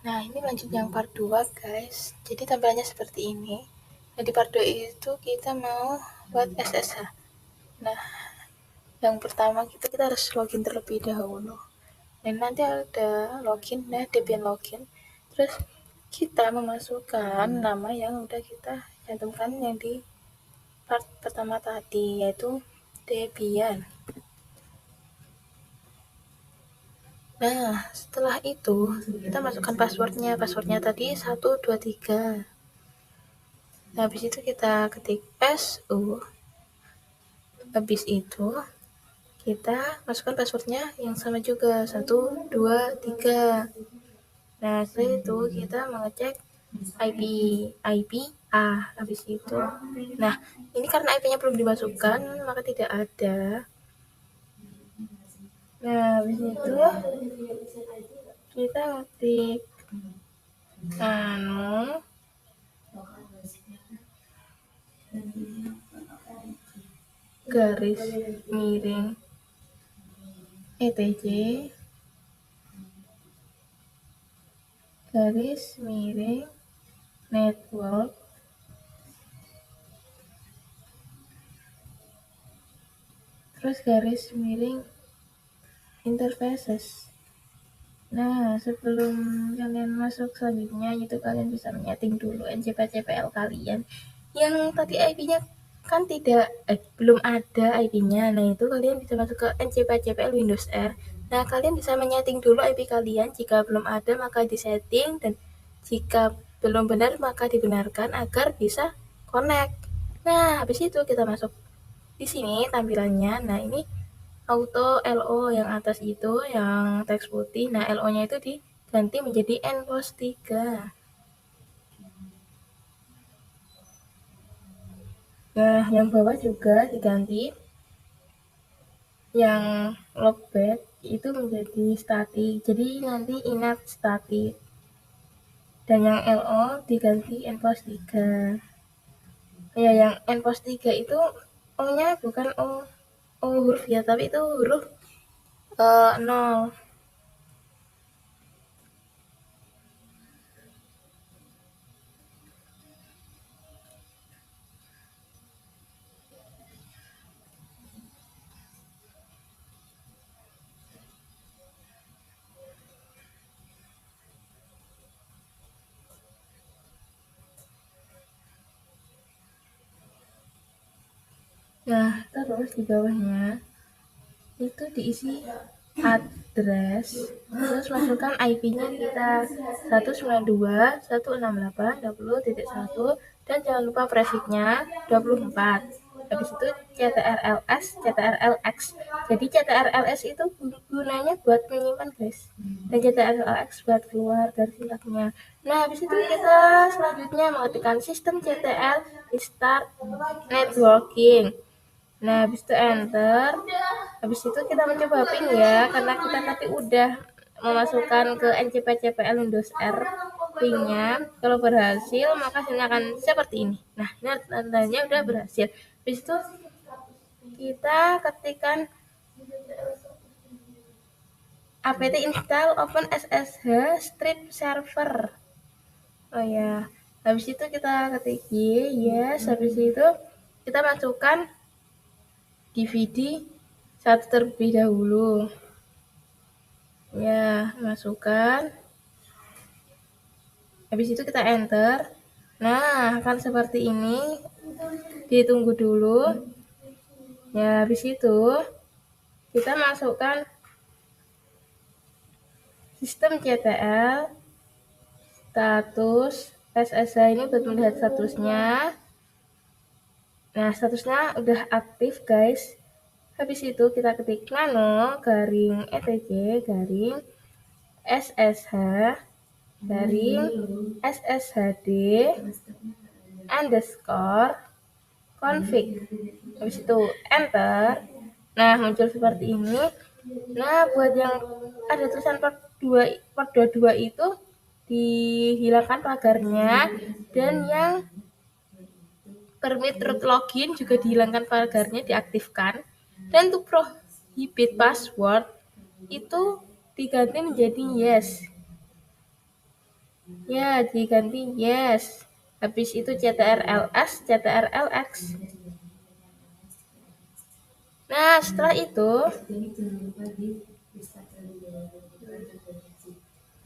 Nah, ini lanjut yang part 2, guys. Jadi tampilannya seperti ini. Nah, di part 2 itu kita mau buat SSH. Nah, yang pertama kita harus login terlebih dahulu. Dan nanti ada login, nah Debian login. Terus kita memasukkan nama yang udah kita cantumkan yang di part pertama tadi, yaitu Debian. Nah, setelah itu kita masukkan passwordnya. Passwordnya tadi 123. Nah, habis itu kita ketik SU. Habis itu kita masukkan passwordnya yang sama juga 123. Nah, setelah itu kita mengecek IP A. Habis itu, nah ini karena IP-nya belum dimasukkan maka tidak ada. Nah, habis itu kita ketik garis miring etc garis miring network terus garis miring interfaces. Nah, sebelum kalian masuk selanjutnya itu kalian bisa menyeting dulu NCPCPL kalian yang tadi IP-nya kan belum ada IP-nya. Nah, itu kalian bisa masuk ke NCPCPL Windows R. Nah, kalian bisa menyeting dulu IP kalian. Jika belum ada maka disetting, dan jika belum benar maka dibenarkan agar bisa connect. Nah, habis itu kita masuk di sini tampilannya. Nah, ini auto LO yang atas itu yang teks putih. Nah, LO-nya itu diganti menjadi NPOS 3. Nah, yang bawah juga diganti yang logback itu menjadi static. Jadi nanti inap static. Dan yang LO diganti NPOS 3. Ya, yang NPOS 3 itu O-nya bukan O huruf ya, tapi itu huruf 0. Nah, terus di bawahnya itu diisi address, terus masukkan IP-nya kita 192.168.20.1, dan jangan lupa prefixnya 24. Habis itu CTRLS, CTRLX. Jadi CTRLS itu gunanya buat menyimpan, guys, dan CTRLX buat keluar dari sintaknya. Nah, habis itu kita selanjutnya mengetikkan sistem CTL restart networking. Nah, habis itu enter. Habis itu kita mencoba ping ya, karena kita tadi udah memasukkan ke NCPCPL Windows R pingnya. Kalau berhasil maka hasilnya akan seperti ini. Nah, ini tandanya udah berhasil. Habis itu kita ketikkan apt install open ssh strip server. Oh ya, habis itu kita ketik yes. Habis itu kita masukkan DVD satu terlebih dahulu. Ya, masukkan. Habis itu kita enter. Nah, akan seperti ini. Ditunggu dulu. Ya, habis itu kita masukkan sistem CTL status SSH ini buat melihat statusnya. Nah, statusnya udah aktif, guys. Habis itu kita ketik nano garing etc garing SSH garing SSHD underscore config. Habis itu enter. Nah, muncul seperti ini. Nah, buat yang ada tulisan part 22 itu dihilangkan pagarnya, dan yang permit root login juga dihilangkan pagarnya, diaktifkan. Dan untuk prohibit password itu diganti menjadi yes. Ya, diganti yes. Habis itu CTRL-S, CTRL-X. Nah, setelah itu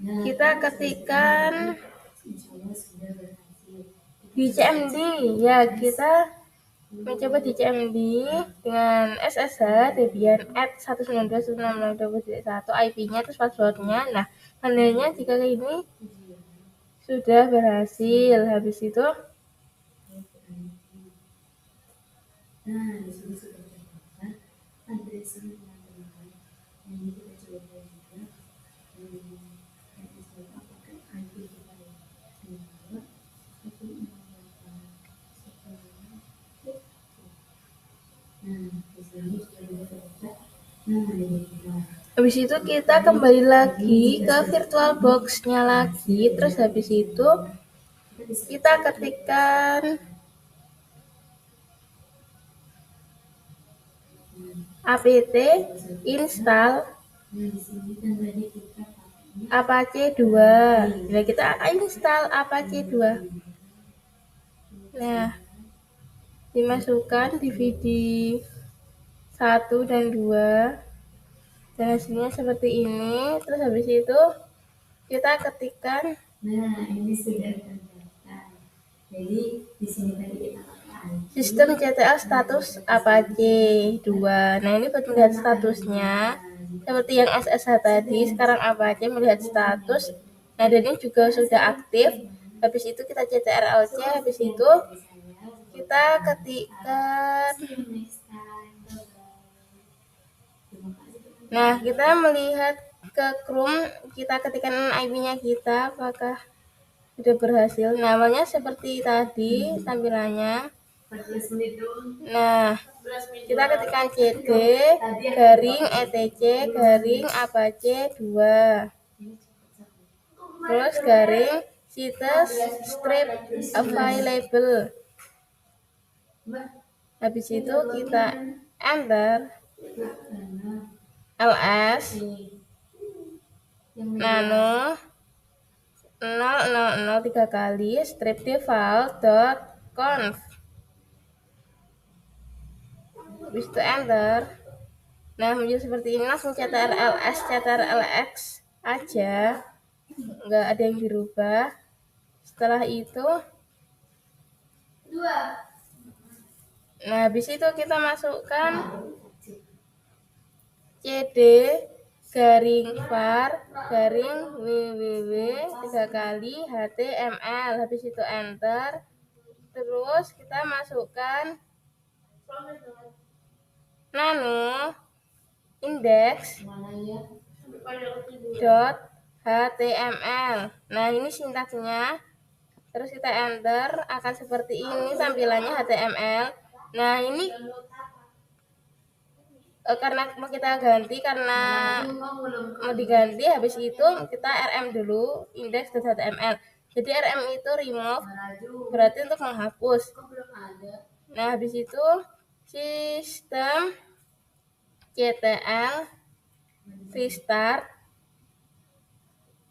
kita ketikkan di CMD. Ya, kita mencoba di CMD dengan SSH Debian @192.168.1 IP-nya terus passwordnya. Nah, tandanya jika ini sudah berhasil. Habis itu habis itu kita kembali lagi ke VirtualBox-nya lagi, terus habis itu kita ketikkan apt install apache 2. Nah, kita install apache 2. Nah, dimasukkan DVD 1 dan 2 dan hasilnya seperti ini. Terus habis itu kita ketikkan, nah ini sudah terdaftar. Jadi di sini tadi kita pakai sistem CTL status apache 2. Nah, ini buat melihat statusnya seperti yang SSH tadi. Sekarang apache melihat status. Nah, dan ini juga sudah aktif. Habis itu kita CTRL-C, habis itu kita ketikkan. Nah, kita melihat ke Chrome, kita ketikkan IP-nya kita, apakah sudah berhasil. Namanya seperti tadi tampilannya. Nah, kita ketikkan cd garing etc garing apache 2 terus garing situs strip available. Habis itu kita enter ls nano 000 3 kali strip default.conf. Habis itu enter. Nah, menjadi seperti ini. Langsung CTRL-S, CTRL-X aja, nggak ada yang dirubah. Setelah itu, nah habis itu kita masukkan cd garing var garing www 3 kali html. Habis itu enter. Terus kita masukkan nano index .html. Nah, ini sintaksnya. Terus kita enter, akan seperti ini tampilannya HTML. Nah, ini karena mau kita ganti, karena mau diganti, habis itu kita rm dulu index.html. Jadi rm itu remove, berarti untuk menghapus. Nah, habis itu sistem ctl restart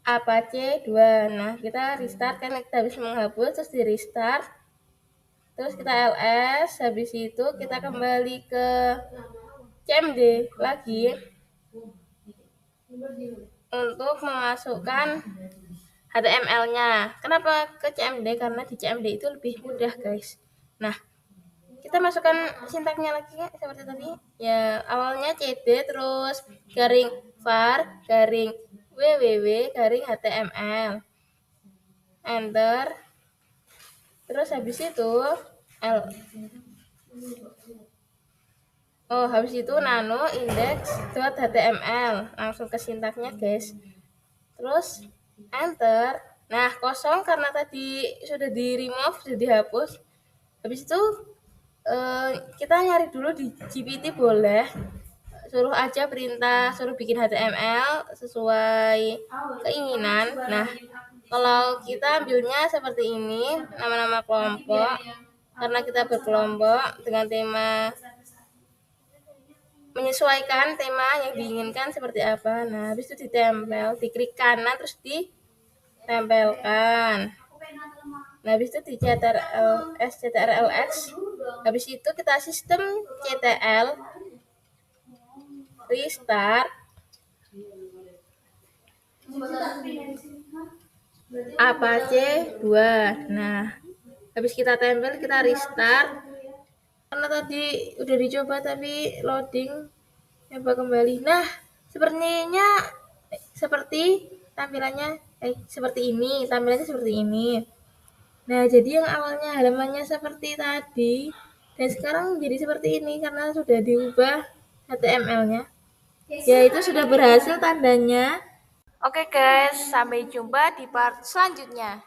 apache 2. Nah, kita restart karena kita habis menghapus, terus di restart. Terus kita ls, habis itu kita kembali ke CMD lagi untuk memasukkan HTML-nya. Kenapa ke CMD? Karena di CMD itu lebih mudah, guys. Nah, kita masukkan sintaknya lagi ya, seperti tadi. Ya, awalnya cd terus garing var garing www garing html. Enter. Terus habis itu habis itu nano index.html. Langsung ke sintaknya, guys. Terus enter. Nah, kosong karena tadi sudah di remove, sudah dihapus. Habis itu kita nyari dulu di GPT, boleh. Suruh aja perintah, suruh bikin HTML sesuai keinginan. Nah, kalau kita ambilnya seperti ini, nama-nama kelompok, karena kita berkelompok dengan tema, menyesuaikan tema yang diinginkan seperti apa. Nah, habis itu ditempel, diklik kanan, terus di tempelkan. Nah, habis itu di CTRL-S, CTRL-X. Habis itu kita sistem CTL, restart, Apache 2. Nah, habis kita tempel, kita restart. Karena tadi udah dicoba tapi loading, coba kembali. Nah, sepertinya seperti tampilannya seperti ini, tampilannya seperti ini. Nah, jadi yang awalnya halamannya seperti tadi dan sekarang jadi seperti ini karena sudah diubah HTML-nya. Ya, itu sudah berhasil tandanya. Oke guys, sampai jumpa di part selanjutnya.